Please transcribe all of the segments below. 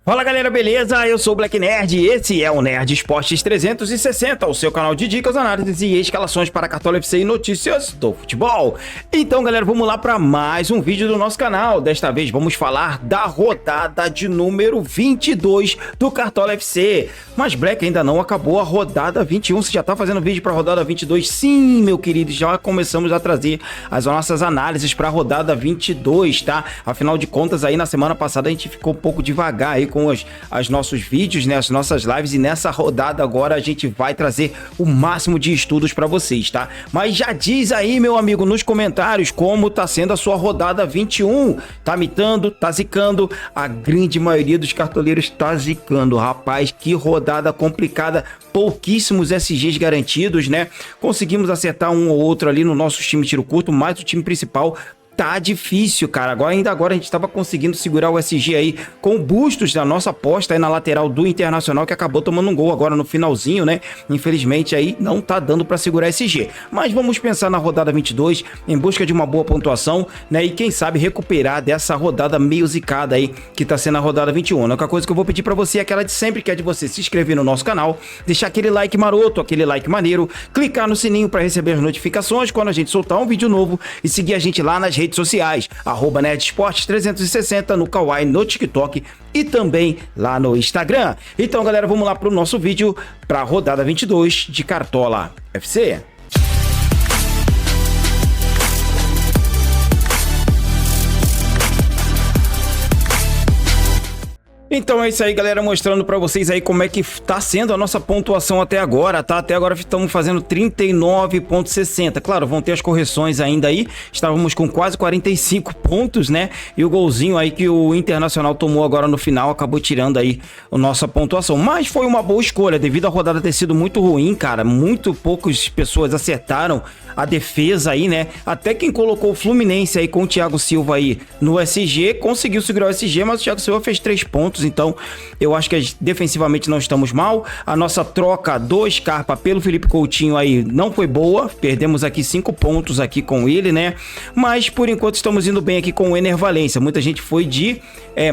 Fala galera, beleza? Eu sou o Black Nerd e esse é o Nerd Esportes 360, o seu canal de dicas, análises e escalações para Cartola FC e notícias do futebol. Então galera, vamos lá para mais um vídeo do nosso canal. Desta vez vamos falar da rodada de número 22 do Cartola FC. Mas Black, ainda não acabou a rodada 21, você já tá fazendo vídeo para a rodada 22? Sim, meu querido, já começamos a trazer as nossas análises para a rodada 22, tá? Afinal de contas, aí na semana passada a gente ficou um pouco devagar aí com os nossos vídeos, né, as nossas lives, e nessa rodada agora a gente vai trazer o máximo de estudos para vocês, tá? Mas já diz aí, meu amigo, nos comentários como tá sendo a sua rodada 21. Tá mitando, tá zicando? A grande maioria dos cartoleiros tá zicando, rapaz, que rodada complicada. Pouquíssimos SGs garantidos, né? Conseguimos acertar um ou outro ali no nosso time tiro curto, mas o time principal tá difícil, cara. Ainda agora a gente tava conseguindo segurar o SG aí com o Bustos da nossa aposta aí na lateral do Internacional, que acabou tomando um gol agora no finalzinho, né? Infelizmente aí não tá dando pra segurar SG. Mas vamos pensar na rodada 22 em busca de uma boa pontuação, né? E quem sabe recuperar dessa rodada meio zicada aí que tá sendo a rodada 21. A única coisa que eu vou pedir pra você é aquela de sempre, que é de você se inscrever no nosso canal, deixar aquele like maroto, aquele like maneiro, clicar no sininho pra receber as notificações quando a gente soltar um vídeo novo e seguir a gente lá nas redes sociais, @NerdEsportes360 no Kawaii, no TikTok e também lá no Instagram. Então galera, vamos lá pro nosso vídeo para a rodada 22 de Cartola FC. Então é isso aí, galera, mostrando pra vocês aí como é que tá sendo a nossa pontuação até agora, tá? Até agora estamos fazendo 39,60. Claro, vão ter as correções ainda aí. Estávamos com quase 45 pontos, né? E o golzinho aí que o Internacional tomou agora no final acabou tirando aí a nossa pontuação. Mas foi uma boa escolha, devido à rodada ter sido muito ruim, cara. Muito poucas pessoas acertaram a defesa aí, né? Até quem colocou o Fluminense aí com o Thiago Silva aí no SG, conseguiu segurar o SG, mas o Thiago Silva fez 3 pontos. Então eu acho que defensivamente não estamos mal. A nossa troca do Scarpa pelo Felipe Coutinho aí não foi boa, perdemos aqui 5 pontos aqui com ele, né? Mas por enquanto estamos indo bem aqui com o Ener Valencia. Muita gente foi de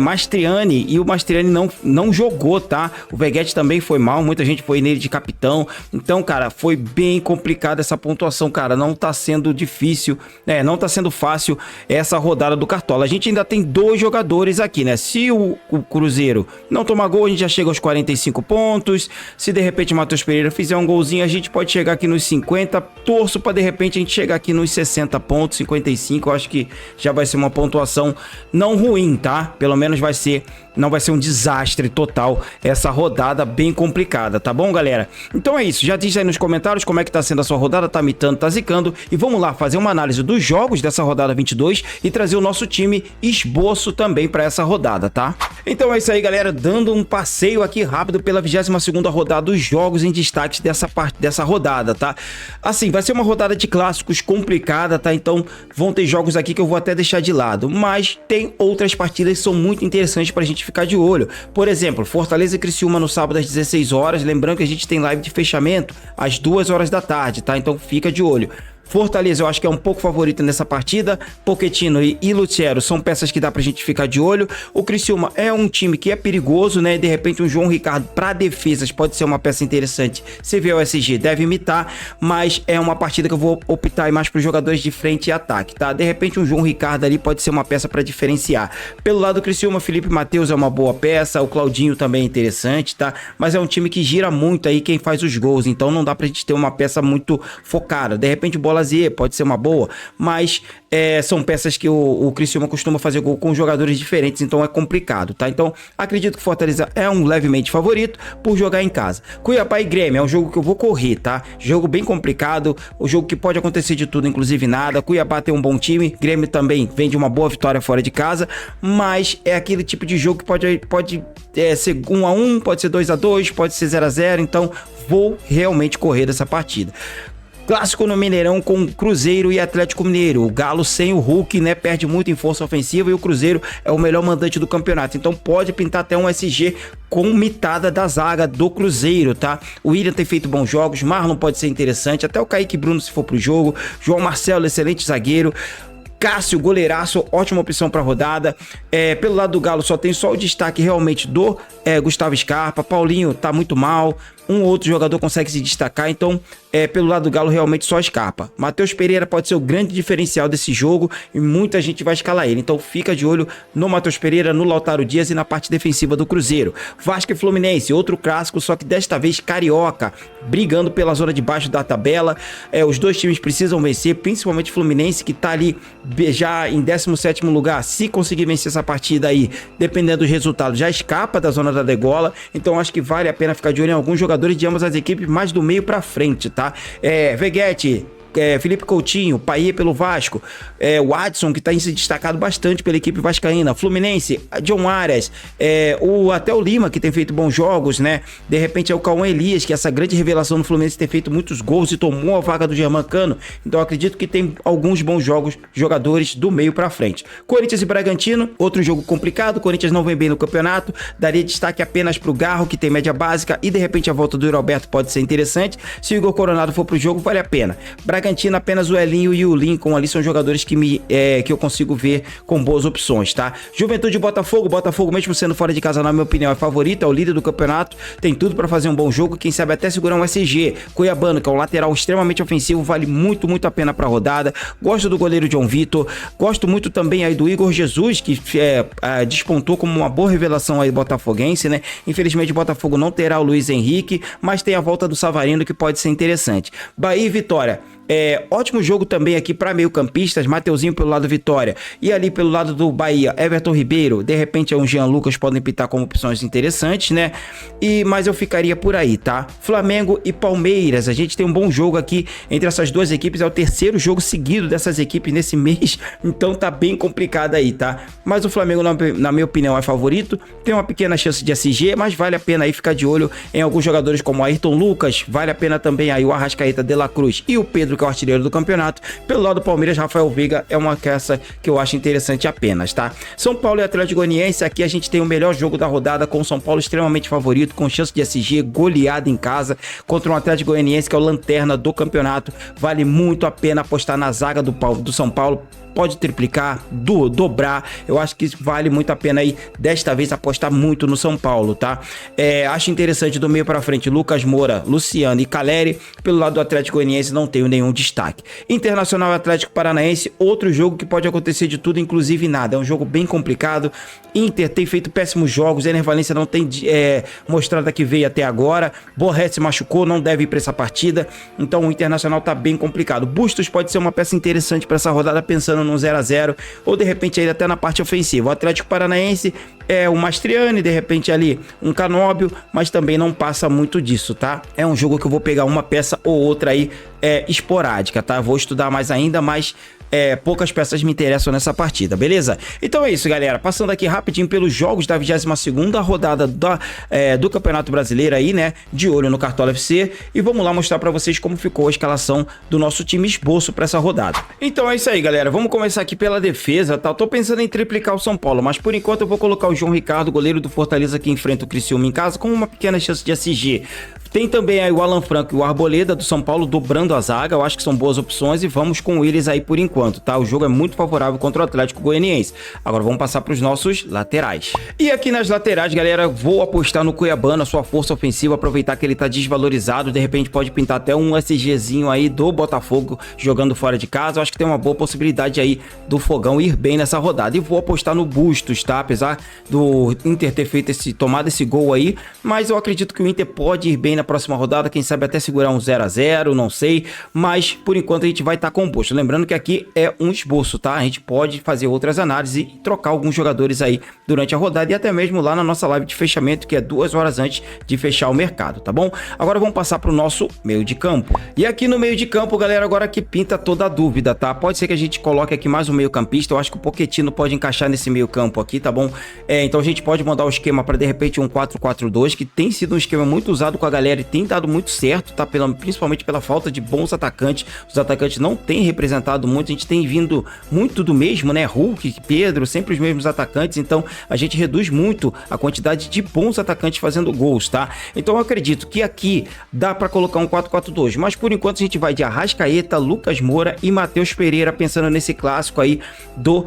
Mastriani e o Mastriani não jogou, tá? O Veguete também foi mal, muita gente foi nele de capitão. Então, cara, foi bem complicada essa pontuação, cara. Não tá sendo difícil, não tá sendo fácil essa rodada do Cartola. A gente ainda tem 2 jogadores aqui, né? Se o Cruzeiro não tomar gol, a gente já chega aos 45 pontos. Se de repente o Matheus Pereira fizer um golzinho, a gente pode chegar aqui nos 50. Torço para de repente a gente chegar aqui nos 60 pontos, 55. Eu acho que já vai ser uma pontuação não ruim, tá? Pelo menos não vai ser um desastre total essa rodada bem complicada, tá bom, galera? Então é isso, já diz aí nos comentários como é que tá sendo a sua rodada, tá mitando, tá zicando, e vamos lá fazer uma análise dos jogos dessa rodada 22 e trazer o nosso time esboço também para essa rodada, tá? Então é isso aí, galera, dando um passeio aqui rápido pela 22ª rodada dos jogos em destaques dessa rodada, tá? Assim, vai ser uma rodada de clássicos complicada, tá? Então vão ter jogos aqui que eu vou até deixar de lado, mas tem outras partidas que são muito interessantes pra gente ficar de olho. Por exemplo, Fortaleza e Criciúma no sábado às 16 horas, lembrando que a gente tem live de fechamento às 2 horas da tarde, tá? Então fica de olho. Fortaleza eu acho que é um pouco favorito nessa partida. Pochettino e Lucero são peças que dá pra gente ficar de olho. O Criciúma é um time que é perigoso, né? De repente um João Ricardo para defesas pode ser uma peça interessante. Se vê o SG deve imitar, mas é uma partida que eu vou optar mais para os jogadores de frente e ataque, tá? De repente um João Ricardo ali pode ser uma peça para diferenciar. Pelo lado do Criciúma, Felipe Matheus é uma boa peça, o Claudinho também é interessante, tá? Mas é um time que gira muito aí quem faz os gols, então não dá pra gente ter uma peça muito focada. De repente o Bolazier pode ser uma boa, mas são peças que o Criciúma costuma fazer gol com jogadores diferentes, então é complicado, tá? Então acredito que Fortaleza é um levemente favorito por jogar em casa. Cuiabá e Grêmio é um jogo que eu vou correr, tá? Jogo bem complicado, o jogo que pode acontecer de tudo, inclusive nada. Cuiabá tem um bom time, Grêmio também vem de uma boa vitória fora de casa, mas é aquele tipo de jogo que pode ser 1-1, pode ser 2-2, pode ser 0-0, então vou realmente correr dessa partida. Clássico no Mineirão com Cruzeiro e Atlético Mineiro. O Galo sem o Hulk, né, perde muito em força ofensiva, e o Cruzeiro é o melhor mandante do campeonato. Então pode pintar até um SG com mitada da zaga do Cruzeiro, tá? O William tem feito bons jogos, Marlon pode ser interessante, até o Kaique Bruno se for pro jogo, João Marcelo, excelente zagueiro. Cássio, goleiraço, ótima opção para rodada. Pelo lado do Galo só tem o destaque realmente do Gustavo Scarpa. Paulinho tá muito mal, um ou outro jogador consegue se destacar, então pelo lado do Galo realmente só Scarpa. Matheus Pereira pode ser o grande diferencial desse jogo e muita gente vai escalar ele, então fica de olho no Matheus Pereira, no Lautaro Dias e na parte defensiva do Cruzeiro. Vasco e Fluminense, outro clássico, só que desta vez carioca, brigando pela zona de baixo da tabela. Os dois times precisam vencer, principalmente o Fluminense, que tá ali já em 17º lugar. Se conseguir vencer essa partida aí, dependendo dos resultados, já escapa da zona da degola, então acho que vale a pena ficar de olho em alguns jogadores de ambas as equipes, mais do meio pra frente, tá? Veguete, Felipe Coutinho, Payet pelo Vasco, o Adson, que está se destacado bastante pela equipe vascaína, Fluminense, John Arias, até o Lima, que tem feito bons jogos, né? De repente é o Cauã Elias, que é essa grande revelação no Fluminense, tem feito muitos gols e tomou a vaga do Germancano, então acredito que tem alguns bons jogadores do meio pra frente. Corinthians e Bragantino, outro jogo complicado, o Corinthians não vem bem no campeonato, daria destaque apenas pro Garro, que tem média básica, e de repente a volta do Roberto pode ser interessante. Se o Igor Coronado for pro jogo, vale a pena. Bragantino, apenas o Elinho e o Lincoln ali são jogadores que eu consigo ver com boas opções, tá? Juventude e Botafogo mesmo sendo fora de casa, na minha opinião, é favorito, é o líder do campeonato, tem tudo para fazer um bom jogo, quem sabe até segurar um SG. Cuiabano, que é um lateral extremamente ofensivo, vale muito a pena pra rodada. Gosto do goleiro John Vitor, gosto muito também aí do Igor Jesus, que despontou como uma boa revelação aí botafoguense, né? Infelizmente o Botafogo não terá o Luiz Henrique, mas tem a volta do Savarino, que pode ser interessante. Bahia e Vitória. Ótimo jogo também aqui para meio campistas, Mateuzinho pelo lado do Vitória e ali pelo lado do Bahia, Everton Ribeiro, de repente um Jean Lucas podem pintar como opções interessantes, né? Mas eu ficaria por aí, tá? Flamengo e Palmeiras, a gente tem um bom jogo aqui entre essas duas equipes, é o terceiro jogo seguido dessas equipes nesse mês, então tá bem complicado aí, tá? Mas o Flamengo, na minha opinião, é favorito, tem uma pequena chance de SG, mas vale a pena aí ficar de olho em alguns jogadores como Ayrton Lucas, vale a pena também aí o Arrascaeta, De La Cruz e o Pedro, que é o artilheiro do campeonato. Pelo lado do Palmeiras, Rafael Veiga é uma peça que eu acho interessante apenas, tá? São Paulo e Atlético Goianiense, aqui a gente tem o melhor jogo da rodada, com o São Paulo extremamente favorito, com chance de SG, goleada em casa, contra um Atlético Goianiense que é o lanterna do campeonato. Vale muito a pena apostar na zaga do São Paulo, pode triplicar, dobrar, eu acho que vale muito a pena aí, desta vez, apostar muito no São Paulo, tá? Acho interessante do meio pra frente, Lucas Moura, Luciano e Caleri. Pelo lado do Atlético Goianiense não tenho nenhum destaque. Internacional e Atlético Paranaense, outro jogo que pode acontecer de tudo, inclusive nada, é um jogo bem complicado. Inter tem feito péssimos jogos, Ener Valencia não tem mostrado a que veio até agora, Borré se machucou, não deve ir pra essa partida, então o Internacional tá bem complicado. Bustos pode ser uma peça interessante para essa rodada, pensando num 0-0, ou de repente aí até na parte ofensiva. O Atlético Paranaense é o Mastriani, de repente ali um Canóbio, mas também não passa muito disso, tá? É um jogo que eu vou pegar uma peça ou outra aí esporádica, tá? Vou estudar mais ainda, mas poucas peças me interessam nessa partida, beleza? Então é isso, galera. Passando aqui rapidinho pelos jogos da 22ª rodada do Campeonato Brasileiro aí, né? De olho no Cartola FC. E vamos lá mostrar pra vocês como ficou a escalação do nosso time esboço pra essa rodada. Então é isso aí, galera. Vamos começar aqui pela defesa, tá? Eu tô pensando em triplicar o São Paulo, mas por enquanto eu vou colocar o João Ricardo, goleiro do Fortaleza, que enfrenta o Criciúma em casa, com uma pequena chance de SG. Tem também aí o Alan Franco e o Arboleda do São Paulo dobrando a zaga, eu acho que são boas opções e vamos com eles aí por enquanto, tá? O jogo é muito favorável contra o Atlético Goianiense. Agora vamos passar para os nossos laterais. E aqui nas laterais, galera, vou apostar no Cuiabano, a sua força ofensiva, aproveitar que ele tá desvalorizado, de repente pode pintar até um SGzinho aí do Botafogo jogando fora de casa. Eu acho que tem uma boa possibilidade aí do Fogão ir bem nessa rodada. E vou apostar no Bustos, tá? Apesar do Inter ter tomado esse gol aí, mas eu acredito que o Inter pode ir bem na próxima rodada, quem sabe até segurar um 0-0, não sei, mas por enquanto a gente vai estar composto. Lembrando que aqui é um esboço, tá? A gente pode fazer outras análises e trocar alguns jogadores aí durante a rodada e até mesmo lá na nossa live de fechamento, que é 2 horas antes de fechar o mercado, tá bom? Agora vamos passar para o nosso meio de campo. E aqui no meio de campo, galera, agora que pinta toda a dúvida, tá? Pode ser que a gente coloque aqui mais um meio campista, eu acho que o Pochettino pode encaixar nesse meio campo aqui, tá bom? Então a gente pode mandar o esquema para de repente um 4-4-2, que tem sido um esquema muito usado com a galera e tem dado muito certo, tá? Principalmente pela falta de bons atacantes. Os atacantes não têm representado muito, a gente tem vindo muito do mesmo, né? Hulk, Pedro, sempre os mesmos atacantes, então a gente reduz muito a quantidade de bons atacantes fazendo gols, tá? Então eu acredito que aqui dá para colocar um 4-4-2, mas por enquanto a gente vai de Arrascaeta, Lucas Moura e Matheus Pereira, pensando nesse clássico aí do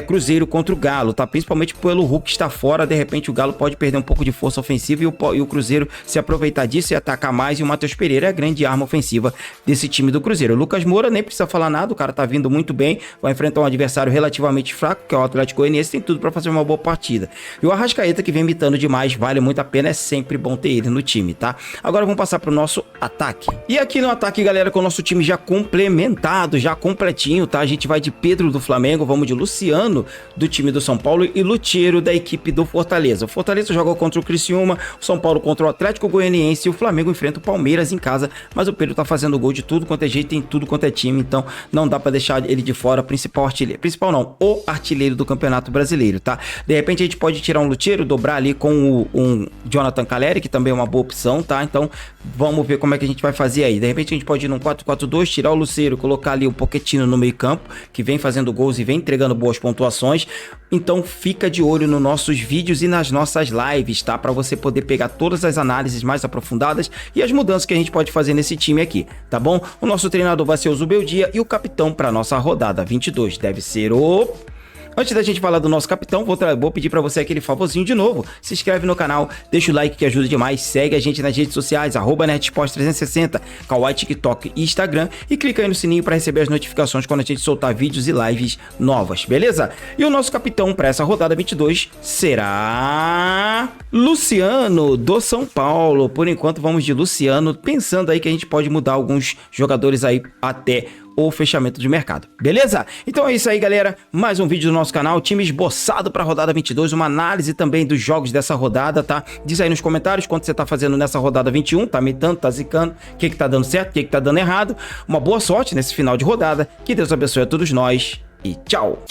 Cruzeiro contra o Galo, tá? Principalmente pelo Hulk estar fora, de repente o Galo pode perder um pouco de força ofensiva e o Cruzeiro se aproveitar disso e atacar mais, e o Matheus Pereira é a grande arma ofensiva desse time do Cruzeiro. O Lucas Moura nem precisa falar nada, o cara tá vindo muito bem, vai enfrentar um adversário relativamente fraco, que é o Atlético Goianiense, tem tudo para fazer uma boa partida. E o Arrascaeta, que vem imitando demais, vale muito a pena, é sempre bom ter ele no time, tá? Agora vamos passar pro nosso ataque. E aqui no ataque, galera, com o nosso time já complementado, já completinho, tá? A gente vai de Pedro do Flamengo, vamos de Luciano do time do São Paulo e Lutero da equipe do Fortaleza. O Fortaleza jogou contra o Criciúma, o São Paulo contra o Atlético Goianiense e o Flamengo enfrenta o Palmeiras em casa, mas o Pedro tá fazendo gol de tudo quanto é jeito, em tudo quanto é time, então não dá pra deixar ele de fora, principal artilheiro, principal não, o artilheiro do Campeonato Brasileiro, tá? De repente a gente pode tirar um Lutero, dobrar ali com um Jonathan Calleri, que também é uma boa opção, tá? Então vamos ver como é que a gente vai fazer aí. De repente a gente pode ir num 4-4-2, tirar o Lucero, colocar ali o Pochettino no meio campo, que vem fazendo gols e vem entregando boas pontuações. Então fica de olho nos nossos vídeos e nas nossas lives, tá? Para você poder pegar todas as análises mais aprofundadas e as mudanças que a gente pode fazer nesse time aqui, tá bom? O nosso treinador vai ser o Zubeldia e o capitão para nossa rodada 22 deve ser o... Antes da gente falar do nosso capitão, vou pedir pra você aquele favorzinho de novo. Se inscreve no canal, deixa o like que ajuda demais. Segue a gente nas redes sociais, @NerdSports360, Kawaii, TikTok e Instagram. E clica aí no sininho pra receber as notificações quando a gente soltar vídeos e lives novas, beleza? E o nosso capitão pra essa rodada 22 será... Luciano, do São Paulo. Por enquanto vamos de Luciano, pensando aí que a gente pode mudar alguns jogadores aí até o fechamento de mercado, beleza? Então é isso aí, galera, mais um vídeo do nosso canal, time esboçado para a rodada 22, uma análise também dos jogos dessa rodada, tá? Diz aí nos comentários quanto você tá fazendo nessa rodada 21, tá mitando, tá zicando, o que tá dando certo, o que tá dando errado. Uma boa sorte nesse final de rodada, que Deus abençoe a todos nós e tchau!